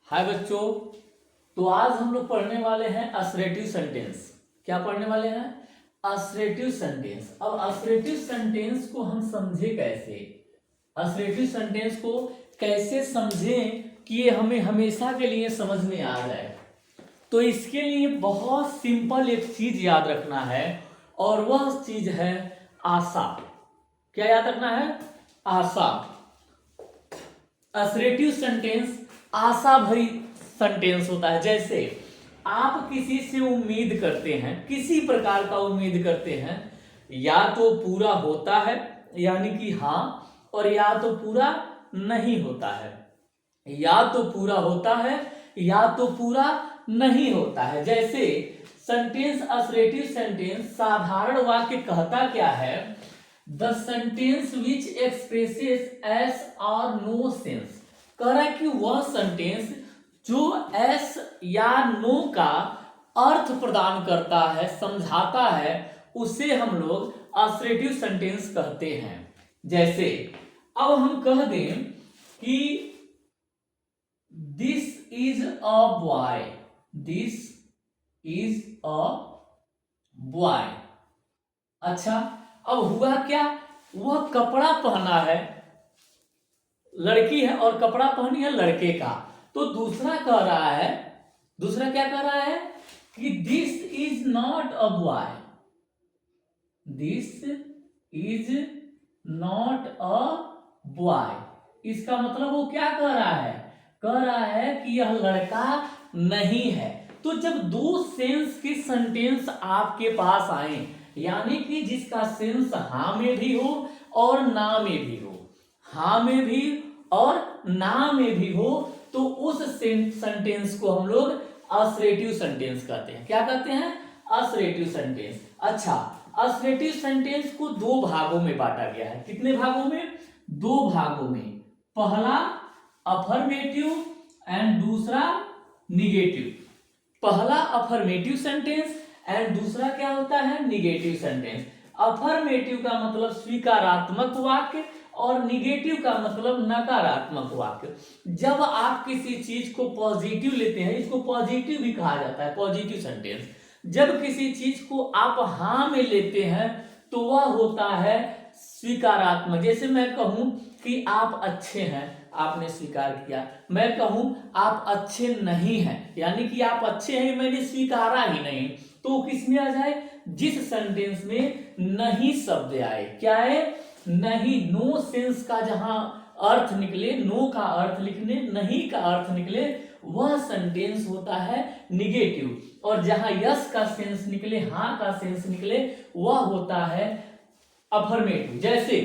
हाय बच्चों। तो आज हम लोग पढ़ने वाले हैं असरेटिव सेंटेंस। क्या पढ़ने वाले हैं? Assertive sentence. अब असरेटिव सेंटेंस को हम समझे कैसे? असरेटिव सेंटेंस को कैसे समझें कि ये हमें हमेशा के लिए समझ में आ जाए? तो इसके लिए बहुत सिंपल एक चीज याद रखना है, और वह चीज है आशा। क्या याद रखना है? आशा। असरेटिव सेंटेंस आशा भरी सेंटेंस होता है। जैसे आप किसी से उम्मीद करते हैं, किसी प्रकार का उम्मीद करते हैं, या तो पूरा होता है यानी कि हाँ, और या तो पूरा नहीं होता है। या तो पूरा होता है या तो पूरा नहीं होता है। जैसे सेंटेंस असरेटिव सेंटेंस साधारण वाक्य कहता क्या है? The sentence which expresses S और नो सेंस। कह रहा है कि वह सेंटेंस जो एस या नो का अर्थ प्रदान करता है, समझाता है, उसे हम लोग असरेटिव सेंटेंस कहते हैं। जैसे अब हम कह दें कि this is a boy, this is a boy. अच्छा, अब हुआ क्या? वह कपड़ा पहना है, लड़की है और कपड़ा पहनी है लड़के का। तो दूसरा कह रहा है, दूसरा क्या कह रहा है कि this is not a boy, this is not a boy. इसका मतलब वो क्या कह रहा है? कह रहा है कि यह लड़का नहीं है। तो जब दो सेंस के सेंटेंस आपके पास आए, यानी कि जिसका सेंस हाँ में भी हो और ना में भी हो, हाँ में भी और ना में भी हो, तो उस सेंटेंस को हम लोग असरेटिव सेंटेंस कहते हैं। क्या कहते हैं? Assertive sentence. अच्छा, असरेटिव सेंटेंस को दो भागों में बांटा गया है। कितने भागों में? दो भागों में। पहला अफर्मेटिव एंड दूसरा निगेटिव। पहला अफर्मेटिव सेंटेंस एंड दूसरा क्या होता है? Negative sentence. अफर्मेटिव का मतलब स्वीकारात्मक वाक्य और निगेटिव का मतलब नकारात्मक वाक्य। जब आप किसी चीज को पॉजिटिव लेते हैं, इसको पॉजिटिव भी कहा जाता है, पॉजिटिव सेंटेंस। जब किसी चीज को आप हाँ में लेते हैं तो वह होता है स्वीकारात्मक। जैसे मैं कहूं कि आप अच्छे हैं, आपने स्वीकार किया। मैं कहूं आप अच्छे नहीं हैं, यानी कि आप अच्छे हैं, मैंने स्वीकारा ही नहीं। तो किस में आ जाए? जिस सेंटेंस में नहीं शब्द आए। क्या है? नहीं। नो सेंस का जहां अर्थ निकले, नो का अर्थ लिखने, नहीं का अर्थ निकले, वह सेंटेंस होता है निगेटिव। और जहां यस का सेंस निकले, हाँ का सेंस निकले, वह होता है अफर्मेटिव। जैसे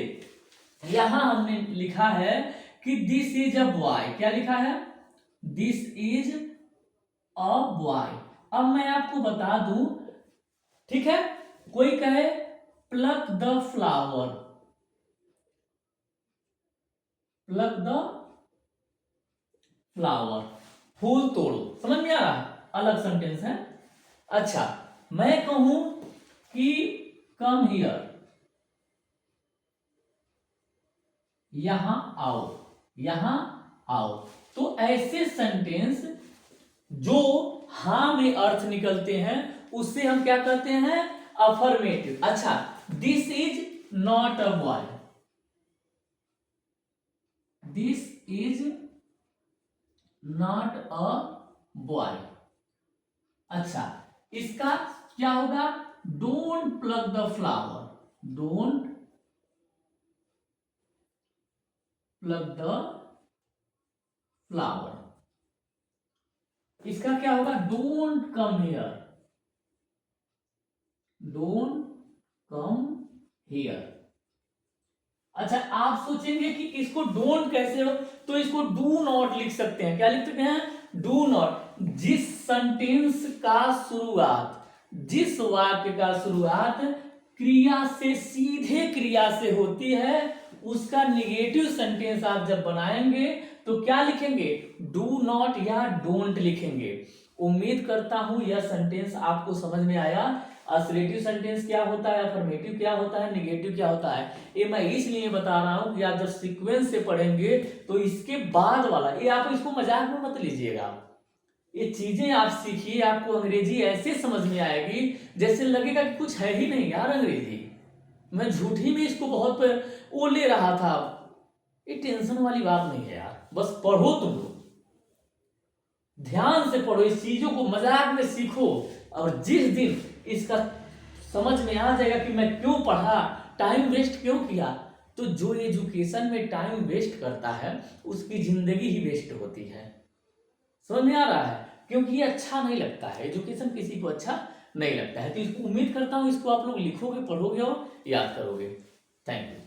यहां हमने लिखा है कि दिस इज अ बॉय। क्या लिखा है? This is a boy. अब मैं आपको बता दूं, ठीक है? कोई कहे pluck the flower, pluck the flower, फूल तोड़ो। समझ में आ रहा है? अलग सेंटेंस है। अच्छा, मैं कहूं कि कम हियर, यहां आओ, यहां आओ। तो ऐसे सेंटेंस जो हां में अर्थ निकलते हैं, उससे हम क्या कहते हैं? अफर्मेटिव। अच्छा, this is not a boy, this is not a boy. अच्छा, इसका क्या होगा? Don't plug the flower, don't plug the flower. इसका क्या होगा? Don't come here, don't come here. अच्छा, आप सोचेंगे कि इसको डोंट कैसे हो, तो इसको डू नॉट लिख सकते हैं। क्या लिख सकते हैं? Do not. जिस सेंटेंस का शुरुआत, जिस वाक्य का शुरुआत क्रिया से, सीधे क्रिया से होती है, उसका निगेटिव सेंटेंस आप जब बनाएंगे तो क्या लिखेंगे? डू नॉट या डोंट लिखेंगे। उम्मीद करता हूं यह सेंटेंस आपको समझ में आया। असर्टिव सेंटेंस क्या होता है, अफर्मेटिव क्या होता है, नेगेटिव क्या होता है। ये मैं इसलिए बता रहा हूं कि आप जब सीक्वेंस से पढ़ेंगे तो इसके बाद वाला ये आप इसको मजाक में मत लीजिएगा। ये चीजें आप सीखिए, आपको अंग्रेजी ऐसे समझ में आएगी जैसे लगेगा कि कुछ है ही नहीं यार अंग्रेजी, मैं झूठी में इसको बहुत वो ले रहा था। ये टेंशन वाली बात नहीं है यार, बस पढ़ो तुम लोग, ध्यान से पढ़ो, इस चीजों को मजाक में सीखो, और जिस दिन इसका समझ में आ जाएगा कि मैं क्यों पढ़ा, टाइम वेस्ट क्यों किया, तो जो एजुकेशन में टाइम वेस्ट करता है उसकी जिंदगी ही वेस्ट होती है। समझ में आ रहा है, क्योंकि ये अच्छा नहीं लगता है, एजुकेशन किसी को अच्छा नहीं लगता है। तो इसको उम्मीद करता हूं इसको आप लोग लिखोगे, पढ़ोगे और याद करोगे। Thank you.